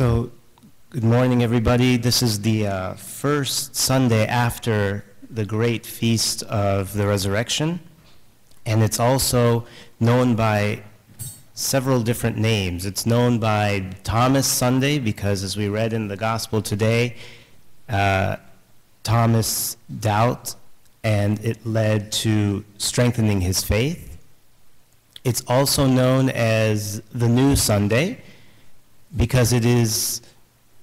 So, good morning, everybody. This is the first Sunday after the great feast of the resurrection, and it's also known by several different names. It's known by Thomas Sunday because, as we read in the gospel today, Thomas' doubt, and it led to strengthening his faith. It's also known as the New Sunday because it is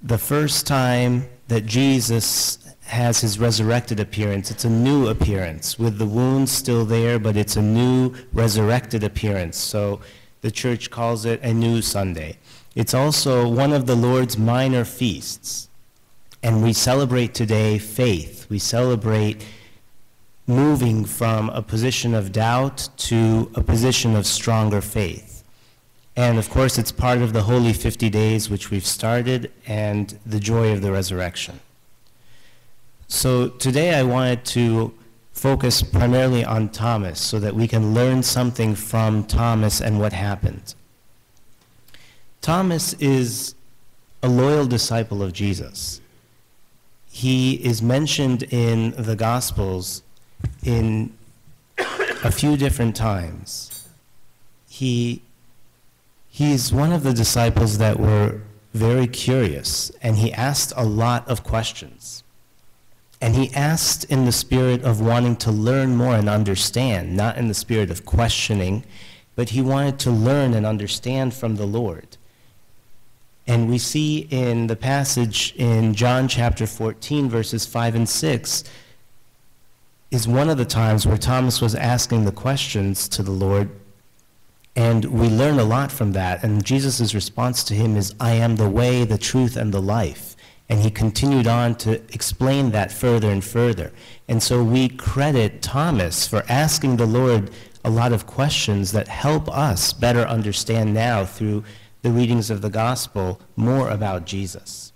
the first time that Jesus has his resurrected appearance. It's a new appearance with the wounds still there, but it's a new resurrected appearance. So the church calls it a New Sunday. It's also one of the Lord's minor feasts. And we celebrate today faith. We celebrate moving from a position of doubt to a position of stronger faith. And of course, it's part of the Holy 50 Days, which we've started, and the joy of the resurrection. So today I wanted to focus primarily on Thomas so that we can learn something from Thomas and what happened. Thomas is a loyal disciple of Jesus. He is mentioned in the Gospels in a few different times. He's one of the disciples that were very curious, and he asked a lot of questions. And he asked in the spirit of wanting to learn more and understand, not in the spirit of questioning, but he wanted to learn and understand from the Lord. And we see in the passage in John chapter 14, verses 5 and 6, is one of the times where Thomas was asking the questions to the Lord. And we learn a lot from that. And Jesus' response to him is, I am the way, the truth, and the life. And he continued on to explain that further and further. And so we credit Thomas for asking the Lord a lot of questions that help us better understand now through the readings of the gospel more about Jesus.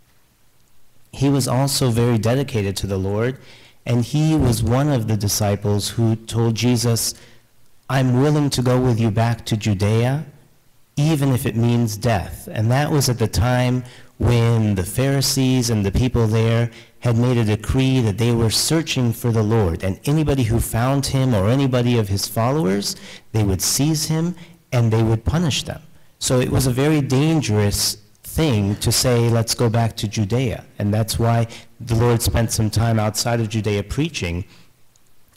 He was also very dedicated to the Lord, and he was one of the disciples who told Jesus, I'm willing to go with you back to Judea, even if it means death. And that was at the time when the Pharisees and the people there had made a decree that they were searching for the Lord. And anybody who found him or anybody of his followers, they would seize him and they would punish them. So it was a very dangerous thing to say, let's go back to Judea. And that's why the Lord spent some time outside of Judea preaching.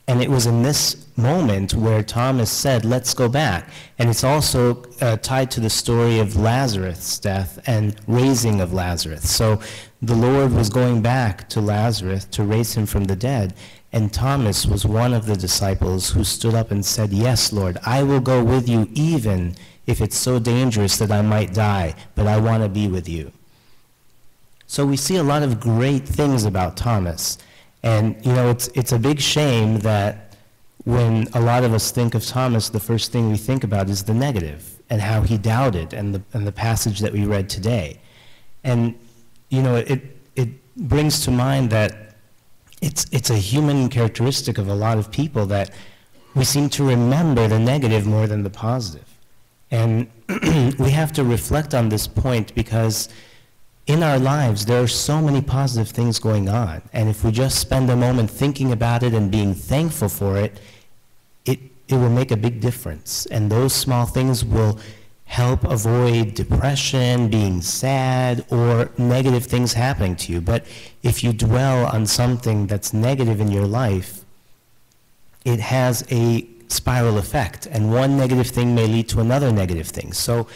And it was in this moment where Thomas said, let's go back. And it's also tied to the story of Lazarus' death and raising of Lazarus. So the Lord was going back to Lazarus to raise him from the dead. And Thomas was one of the disciples who stood up and said, yes, Lord, I will go with you even if it's so dangerous that I might die, but I want to be with you. So we see a lot of great things about Thomas. And, you know, it's a big shame that when a lot of us think of Thomas, the first thing we think about is the negative and how he doubted and the passage that we read today. And, you know, it brings to mind that it's a human characteristic of a lot of people that we seem to remember the negative more than the positive. And we have to reflect on this point because in our lives, there are so many positive things going on. And if we just spend a moment thinking about it and being thankful for it, it will make a big difference. And those small things will help avoid depression, being sad, or negative things happening to you. But if you dwell on something that's negative in your life, it has a spiral effect. And one negative thing may lead to another negative thing. So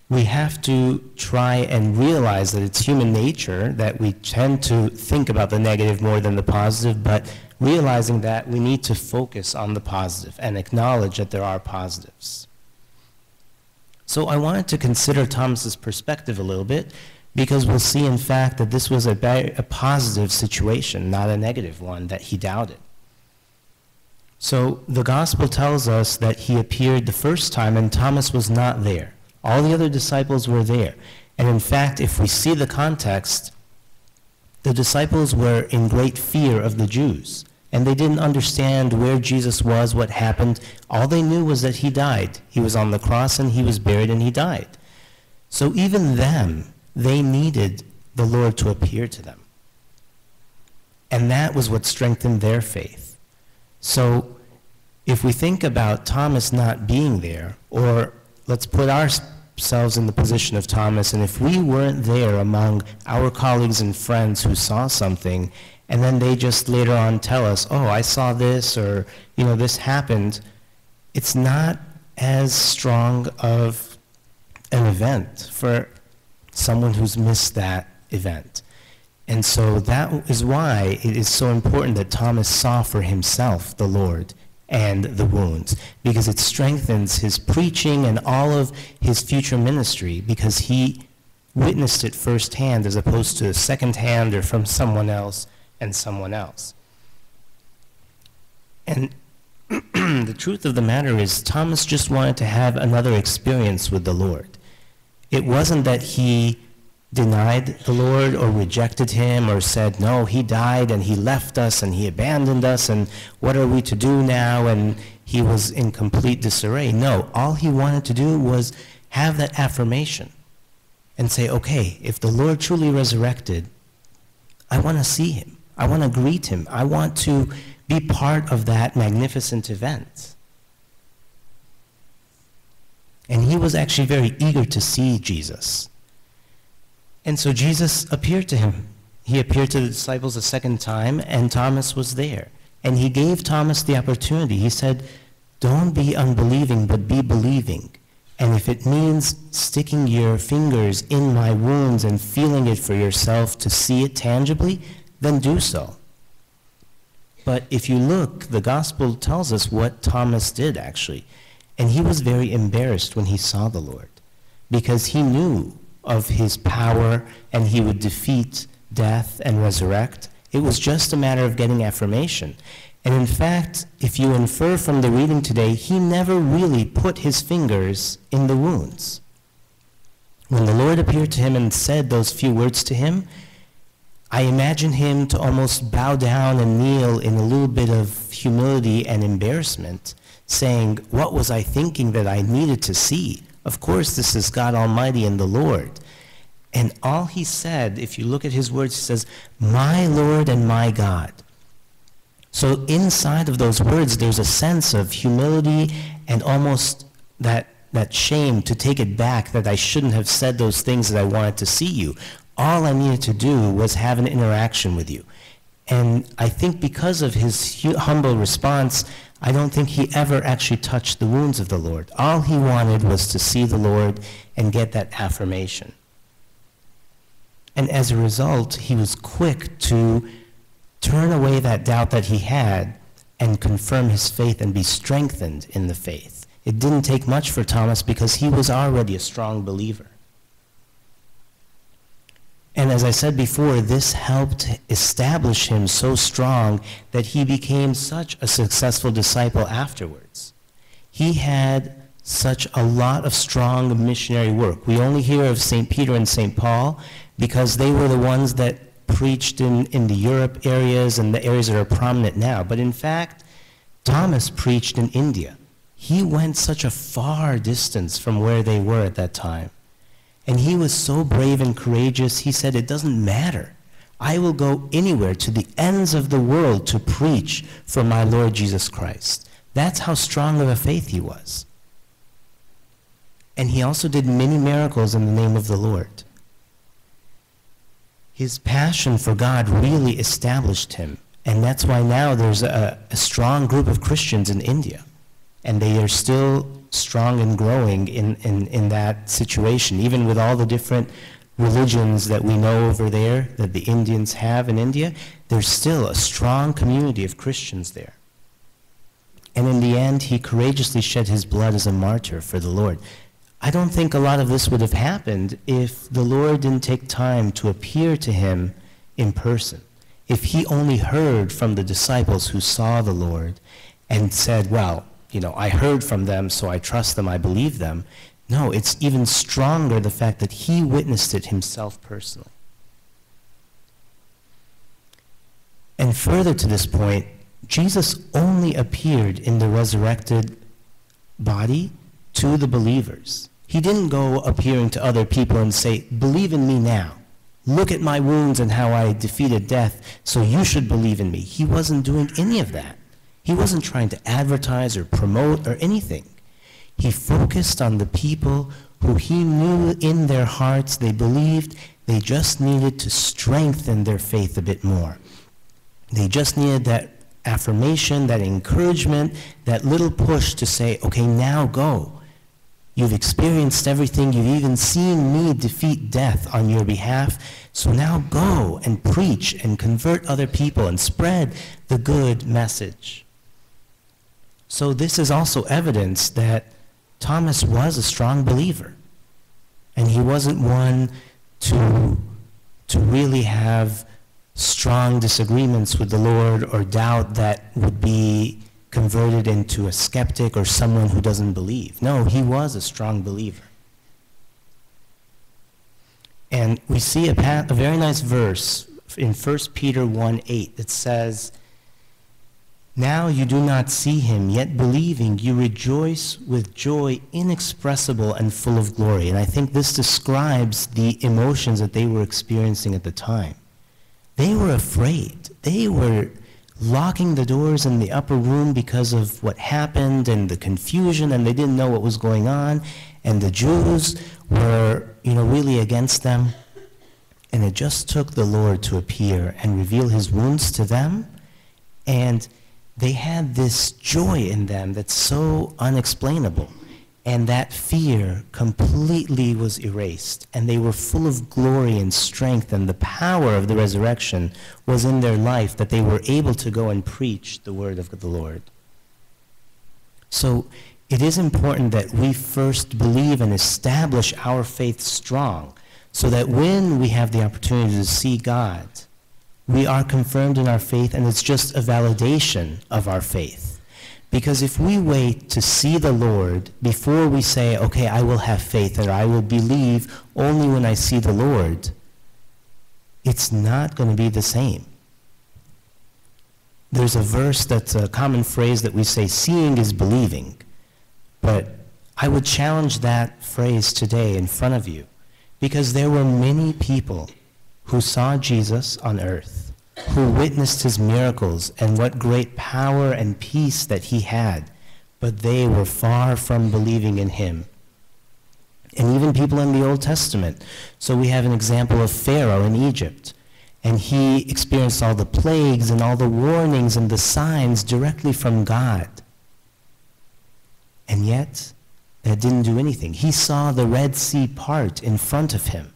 we have to try and realize that it's human nature that we tend to think about the negative more than the positive, but realizing that we need to focus on the positive and acknowledge that there are positives. So I wanted to consider Thomas's perspective a little bit because we'll see in fact that this was a positive situation, not a negative one that he doubted. So the gospel tells us that he appeared the first time and Thomas was not there. All the other disciples were there. And in fact, if we see the context, the disciples were in great fear of the Jews. And they didn't understand where Jesus was, what happened. All they knew was that he died. He was on the cross and he was buried and he died. So even them, they needed the Lord to appear to them. And that was what strengthened their faith. So if we think about Thomas not being there, or let's put ourselves in the position of Thomas, and if we weren't there among our colleagues and friends who saw something, and then they just later on tell us, oh, I saw this, or, this happened, it's not as strong of an event for someone who's missed that event. And so that is why it is so important that Thomas saw for himself the Lord and the wounds, because it strengthens his preaching and all of his future ministry, because he witnessed it firsthand as opposed to secondhand or from someone else and someone else. And the truth of the matter is, Thomas just wanted to have another experience with the Lord. It wasn't that he denied the Lord or rejected him or said, no, he died and he left us and he abandoned us and what are we to do now? And he was in complete disarray. No, all he wanted to do was have that affirmation and say, okay, if the Lord truly resurrected, I want to see him. I want to greet him. I want to be part of that magnificent event. And he was actually very eager to see Jesus. And so Jesus appeared to him. He appeared to the disciples a second time, and Thomas was there. And he gave Thomas the opportunity. He said, don't be unbelieving, but be believing. And if it means sticking your fingers in my wounds and feeling it for yourself to see it tangibly, then do so. But if you look, the gospel tells us what Thomas did, actually. And he was very embarrassed when he saw the Lord, because he knew of his power and he would defeat death and resurrect. It was just a matter of getting affirmation. And in fact, if you infer from the reading today, he never really put his fingers in the wounds. When the Lord appeared to him and said those few words to him, I imagine him to almost bow down and kneel in a little bit of humility and embarrassment, saying, what was I thinking that I needed to see? Of course, this is God Almighty and the Lord. And all he said, if you look at his words, he says, my Lord and my God. So inside of those words, there's a sense of humility and almost that shame to take it back, that I shouldn't have said those things that I wanted to see you. All I needed to do was have an interaction with you. And I think because of his humble response, I don't think he ever actually touched the wounds of the Lord. All he wanted was to see the Lord and get that affirmation. And as a result, he was quick to turn away that doubt that he had and confirm his faith and be strengthened in the faith. It didn't take much for Thomas because he was already a strong believer. And as I said before, this helped establish him so strong that he became such a successful disciple afterwards. He had such a lot of strong missionary work. We only hear of St. Peter and St. Paul because they were the ones that preached in the Europe areas and the areas that are prominent now. But in fact, Thomas preached in India. He went such a far distance from where they were at that time. And he was so brave and courageous, he said, it doesn't matter. I will go anywhere to the ends of the world to preach for my Lord Jesus Christ. That's how strong of a faith he was. And he also did many miracles in the name of the Lord. His passion for God really established him. And that's why now there's a strong group of Christians in India. And they are still strong and growing in that situation, even with all the different religions that we know over there that the Indians have in India. There's still a strong community of Christians there. And in the end, he courageously shed his blood as a martyr for the Lord. I don't think a lot of this would have happened if the Lord didn't take time to appear to him in person. If he only heard from the disciples who saw the Lord and said, well, I heard from them, so I trust them, I believe them. No, it's even stronger the fact that he witnessed it himself personally. And further to this point, Jesus only appeared in the resurrected body to the believers. He didn't go appearing to other people and say, believe in me now. Look at my wounds and how I defeated death, so you should believe in me. He wasn't doing any of that. He wasn't trying to advertise or promote or anything. He focused on the people who he knew in their hearts they believed. They just needed to strengthen their faith a bit more. They just needed that affirmation, that encouragement, that little push to say, okay, now go. You've experienced everything. You've even seen me defeat death on your behalf. So now go and preach and convert other people and spread the good message. So this is also evidence that Thomas was a strong believer. And he wasn't one to really have strong disagreements with the Lord or doubt that would be converted into a skeptic or someone who doesn't believe. No, he was a strong believer. And we see a very nice verse in 1 Peter 1:8 that says, now you do not see him, yet believing you rejoice with joy inexpressible and full of glory. And I think this describes the emotions that they were experiencing at the time. They were afraid. They were locking the doors in the upper room because of what happened and the confusion, and they didn't know what was going on. And the Jews were, really against them. And it just took the Lord to appear and reveal his wounds to them. And they had this joy in them that's so unexplainable. And that fear completely was erased. And they were full of glory and strength, and the power of the resurrection was in their life, that they were able to go and preach the word of the Lord. So it is important that we first believe and establish our faith strong, so that when we have the opportunity to see God, we are confirmed in our faith, and it's just a validation of our faith. Because if we wait to see the Lord before we say, okay, I will have faith, or I will believe only when I see the Lord, it's not going to be the same. There's a verse that's a common phrase that we say, seeing is believing. But I would challenge that phrase today in front of you, because there were many people who saw Jesus on earth, who witnessed his miracles and what great power and peace that he had, but they were far from believing in him. And even people in the Old Testament. So we have an example of Pharaoh in Egypt, and he experienced all the plagues and all the warnings and the signs directly from God. And yet, that didn't do anything. He saw the Red Sea part in front of him.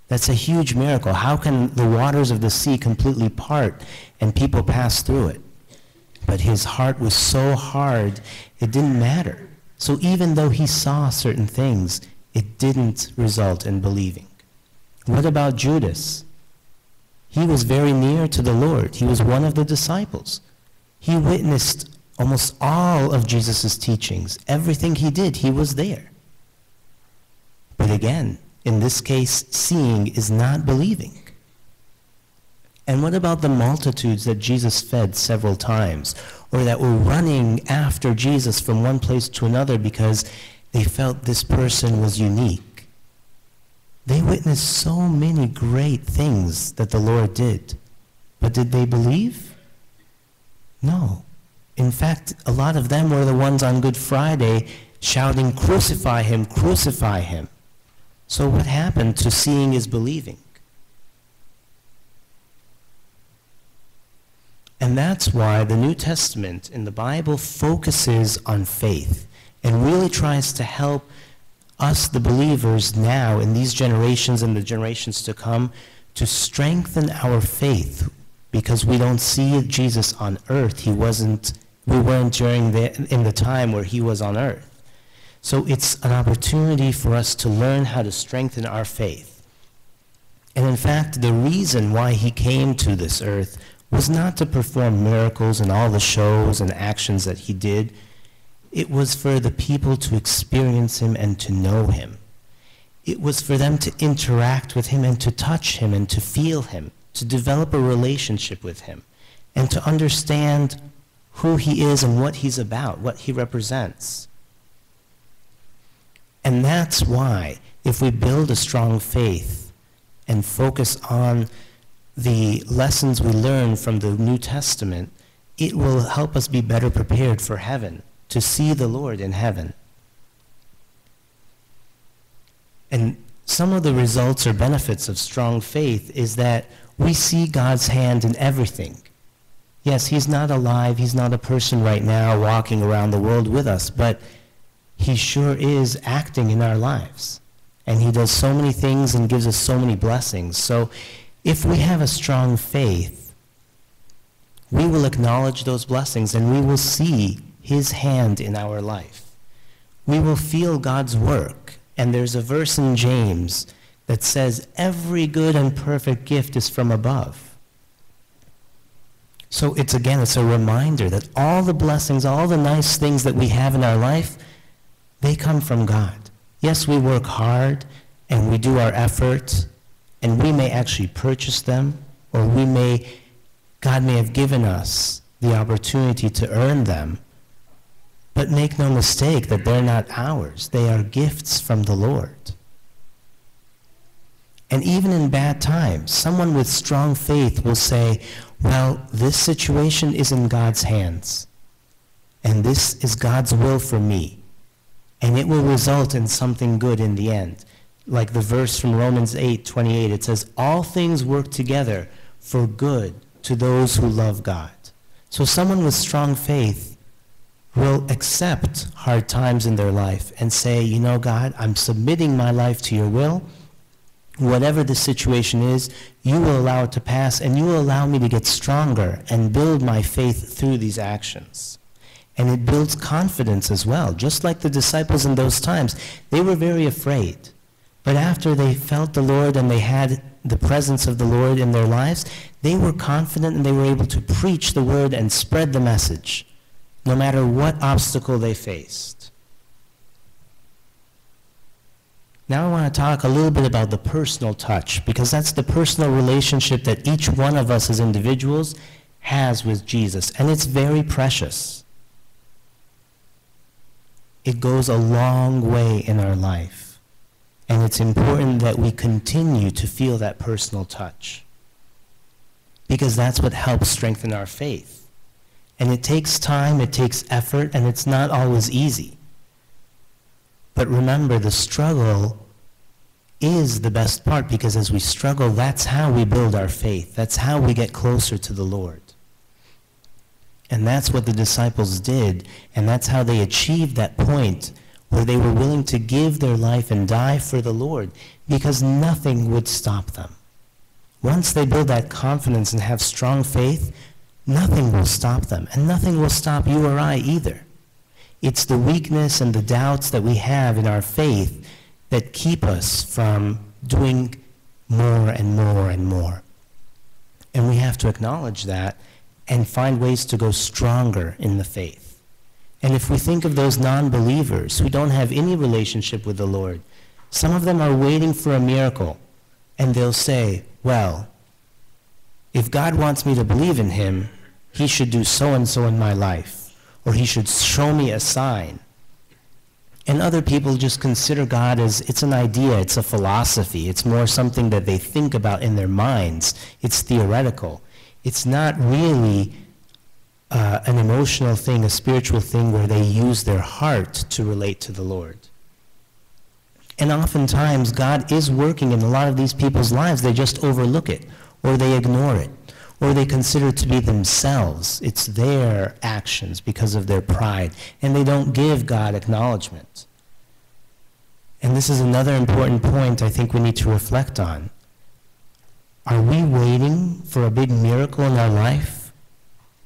That's a huge miracle. How can the waters of the sea completely part and people pass through it? But his heart was so hard, it didn't matter. So even though he saw certain things, it didn't result in believing. What about Judas? He was very near to the Lord. He was one of the disciples. He witnessed almost all of Jesus' teachings. Everything he did, he was there. But again, in this case, seeing is not believing. And what about the multitudes that Jesus fed several times, or that were running after Jesus from one place to another because they felt this person was unique? They witnessed so many great things that the Lord did. But did they believe? No. In fact, a lot of them were the ones on Good Friday shouting, "Crucify him, crucify him." So what happened to seeing is believing? And that's why the New Testament in the Bible focuses on faith and really tries to help us, the believers now in these generations and the generations to come, to strengthen our faith, because we don't see Jesus on earth. We weren't in the time where he was on earth. So it's an opportunity for us to learn how to strengthen our faith. And in fact, the reason why he came to this earth was not to perform miracles and all the shows and actions that he did. It was for the people to experience him and to know him. It was for them to interact with him and to touch him and to feel him, to develop a relationship with him, and to understand who he is and what he's about, what he represents. And that's why, if we build a strong faith and focus on the lessons we learn from the New Testament, it will help us be better prepared for heaven, to see the Lord in heaven. And some of the results or benefits of strong faith is that we see God's hand in everything. Yes, he's not alive, he's not a person right now walking around the world with us, but he sure is acting in our lives. And he does so many things and gives us so many blessings. So if we have a strong faith, we will acknowledge those blessings and we will see his hand in our life. We will feel God's work. And there's a verse in James that says, every good and perfect gift is from above. So it's a reminder that all the blessings, all the nice things that we have in our life, they come from God. Yes, we work hard and we do our efforts, and we may actually purchase them, or God may have given us the opportunity to earn them. But make no mistake that they're not ours. They are gifts from the Lord. And even in bad times, someone with strong faith will say, well, this situation is in God's hands, and this is God's will for me, and it will result in something good in the end. Like the verse from Romans 8:28, it says, all things work together for good to those who love God. So someone with strong faith will accept hard times in their life and say, you know, God, I'm submitting my life to your will. Whatever the situation is, you will allow it to pass, and you will allow me to get stronger and build my faith through these actions. And it builds confidence as well. Just like the disciples in those times, they were very afraid. But after they felt the Lord and they had the presence of the Lord in their lives, they were confident and they were able to preach the word and spread the message, no matter what obstacle they faced. Now I want to talk a little bit about the personal touch, because that's the personal relationship that each one of us as individuals has with Jesus, and it's very precious. It goes a long way in our life, and it's important that we continue to feel that personal touch, because that's what helps strengthen our faith. And it takes time, it takes effort, and it's not always easy. But remember, the struggle is the best part, because as we struggle, that's how we build our faith. That's how we get closer to the Lord. And that's what the disciples did, and that's how they achieved that point where they were willing to give their life and die for the Lord, because nothing would stop them. Once they build that confidence and have strong faith, nothing will stop them, and nothing will stop you or I either. It's the weakness and the doubts that we have in our faith that keep us from doing more and more and more. And we have to acknowledge that and find ways to go stronger in the faith. And if we think of those non-believers who don't have any relationship with the Lord, some of them are waiting for a miracle, and they'll say, well, if God wants me to believe in him, he should do so-and-so in my life, or he should show me a sign. And other people just consider God as, it's an idea, it's a philosophy, it's more something that they think about in their minds, it's theoretical. It's not really an emotional thing, a spiritual thing where they use their heart to relate to the Lord. And oftentimes, God is working in a lot of these people's lives. They just overlook it, or they ignore it, or they consider it to be themselves. It's their actions because of their pride, and they don't give God acknowledgement. And this is another important point I think we need to reflect on. Are we waiting for a big miracle in our life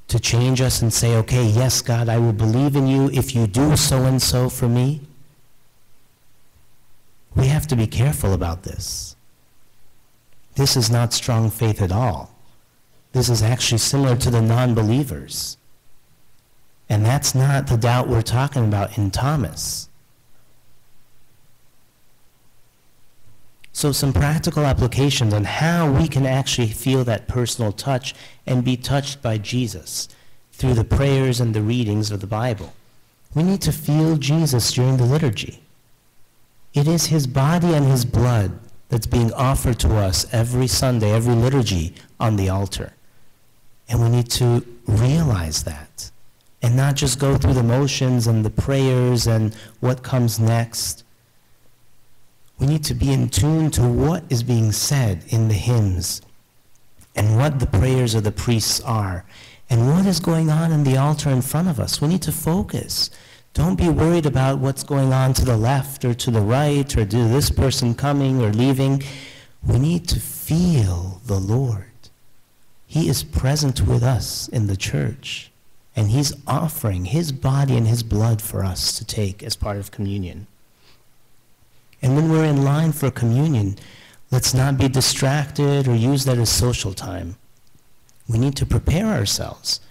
to change us and say, okay, yes, God, I will believe in you if you do so-and-so for me? We have to be careful about this. This is not strong faith at all. This is actually similar to the non-believers. And that's not the doubt we're talking about in Thomas. So some practical applications on how we can actually feel that personal touch and be touched by Jesus through the prayers and the readings of the Bible. We need to feel Jesus during the liturgy. It is his body and his blood that's being offered to us every Sunday, every liturgy on the altar. And we need to realize that and not just go through the motions and the prayers and what comes next. We need to be in tune to what is being said in the hymns and what the prayers of the priests are and what is going on in the altar in front of us. We need to focus. Don't be worried about what's going on to the left or to the right or to this person coming or leaving. We need to feel the Lord. He is present with us in the church, and he's offering his body and his blood for us to take as part of communion. And when we're in line for communion, let's not be distracted or use that as social time. We need to prepare ourselves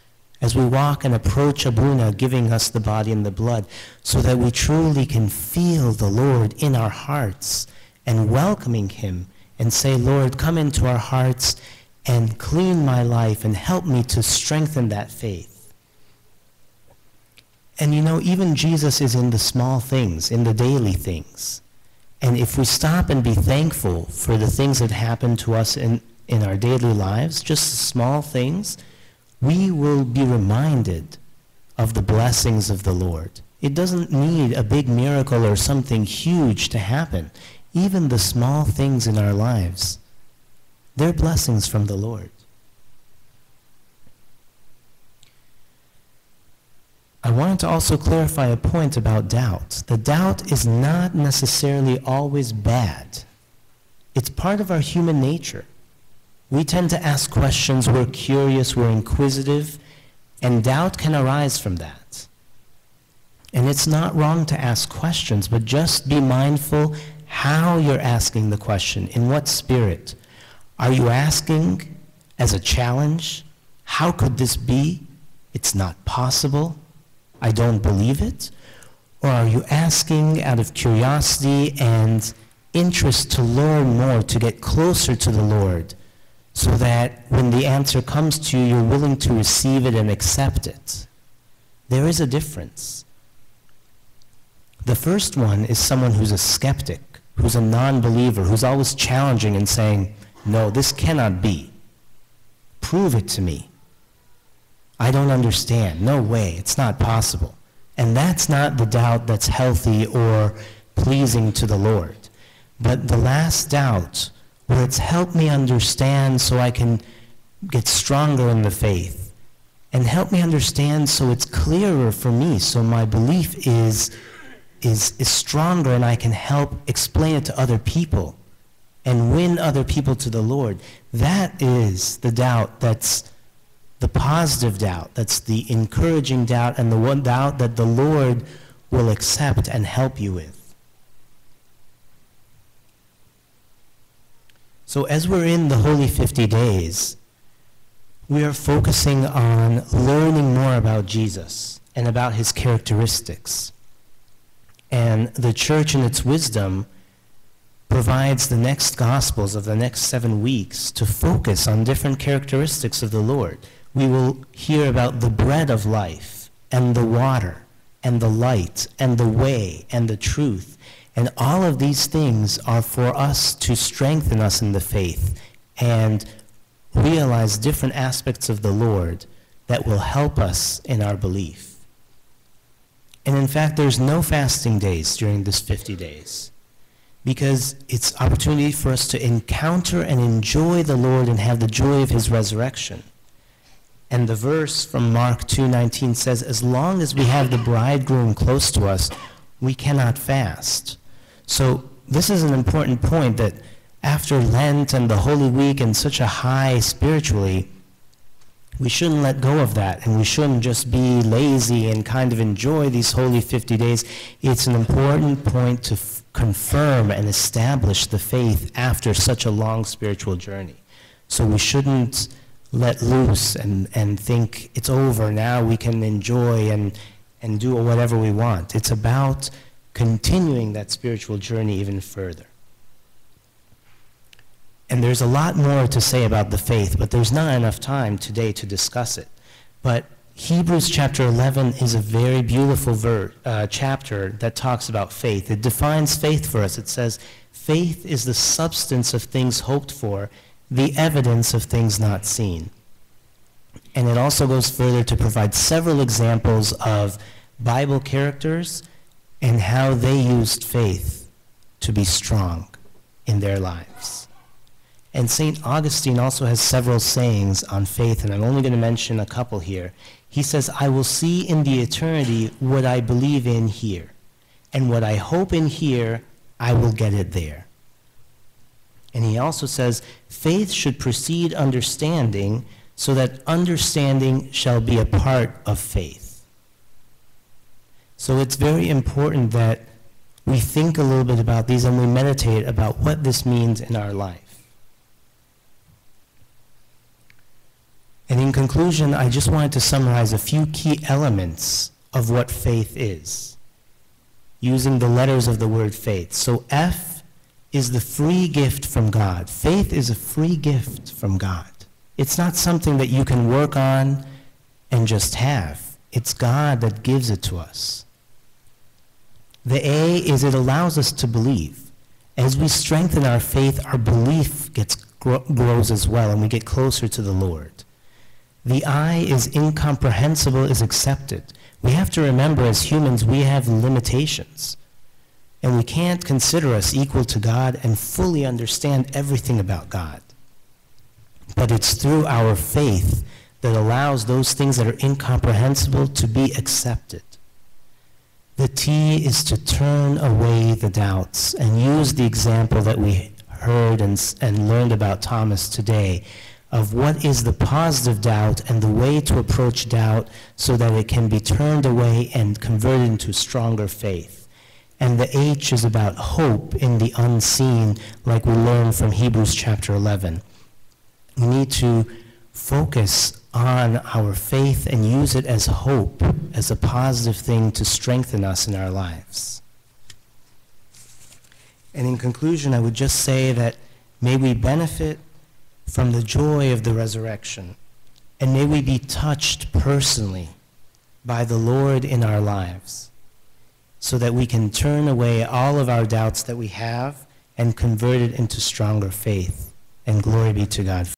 as we walk and approach Abuna, giving us the body and the blood, so that we truly can feel the Lord in our hearts and welcoming him and say, Lord, come into our hearts and clean my life and help me to strengthen that faith. And you know, even Jesus is in the small things, in the daily things. And if we stop and be thankful for the things that happen to us in our daily lives, just the small things, we will be reminded of the blessings of the Lord. It doesn't need a big miracle or something huge to happen. Even the small things in our lives, they're blessings from the Lord. I wanted to also clarify a point about doubt. The doubt is not necessarily always bad. It's part of our human nature. We tend to ask questions, we're curious, we're inquisitive, and doubt can arise from that. And it's not wrong to ask questions, but just be mindful how you're asking the question, in what spirit. Are you asking as a challenge? How could this be? It's not possible. I don't believe it. Or are you asking out of curiosity and interest to learn more, to get closer to the Lord, so that when the answer comes to you, you're willing to receive it and accept it? There is a difference. The first one is someone who's a skeptic, who's a non-believer, who's always challenging and saying, no, this cannot be. Prove it to me. I don't understand. No way. It's not possible. And that's not the doubt that's healthy or pleasing to the Lord. But the last doubt, where it's helped me understand so I can get stronger in the faith, and help me understand so it's clearer for me, so my belief is stronger and I can help explain it to other people and win other people to the Lord. That is the doubt that's the positive doubt, that's the encouraging doubt, and the one doubt that the Lord will accept and help you with. So as we're in the Holy 50 Days, we are focusing on learning more about Jesus and about his characteristics. And the church in its wisdom provides the next Gospels of the next 7 weeks to focus on different characteristics of the Lord. We will hear about the bread of life and the water and the light and the way and the truth. And all of these things are for us to strengthen us in the faith and realize different aspects of the Lord that will help us in our belief. And in fact, there's no fasting days during this 50 days because it's opportunity for us to encounter and enjoy the Lord and have the joy of his resurrection. And the verse from Mark 2:19 says, as long as we have the bridegroom close to us, we cannot fast. So this is an important point, that after Lent and the Holy Week and such a high spiritually, we shouldn't let go of that, and we shouldn't just be lazy and kind of enjoy these holy 50 days. It's an important point to confirm and establish the faith after such a long spiritual journey. So we shouldn't let loose and think it's over, now we can enjoy and do whatever we want. It's about continuing that spiritual journey even further. And there's a lot more to say about the faith, but there's not enough time today to discuss it. But Hebrews chapter 11 is a very beautiful chapter that talks about faith. It defines faith for us. It says, faith is the substance of things hoped for, the evidence of things not seen. And it also goes further to provide several examples of Bible characters and how they used faith to be strong in their lives. And St. Augustine also has several sayings on faith, and I'm only going to mention a couple here. He says, I will see in the eternity what I believe in here, and what I hope in here, I will get it there. And he also says, faith should precede understanding, so that understanding shall be a part of faith. So it's very important that we think a little bit about these and we meditate about what this means in our life. And in conclusion, I just wanted to summarize a few key elements of what faith is, using the letters of the word faith. So F is the free gift from God. Faith is a free gift from God. It's not something that you can work on and just have. It's God that gives it to us. The A is it allows us to believe. As we strengthen our faith, our belief grows as well, and we get closer to the Lord. The I is incomprehensible is accepted. We have to remember, as humans, we have limitations. And we can't consider us equal to God and fully understand everything about God. But it's through our faith that allows those things that are incomprehensible to be accepted. The T is to turn away the doubts and use the example that we heard and learned about Thomas today, of what is the positive doubt and the way to approach doubt so that it can be turned away and converted into stronger faith. And the H is about hope in the unseen, like we learned from Hebrews chapter 11. We need to focus on our faith and use it as hope, as a positive thing to strengthen us in our lives. And in conclusion, I would just say that may we benefit from the joy of the resurrection, and may we be touched personally by the Lord in our lives, so that we can turn away all of our doubts that we have and convert it into stronger faith. And glory be to God.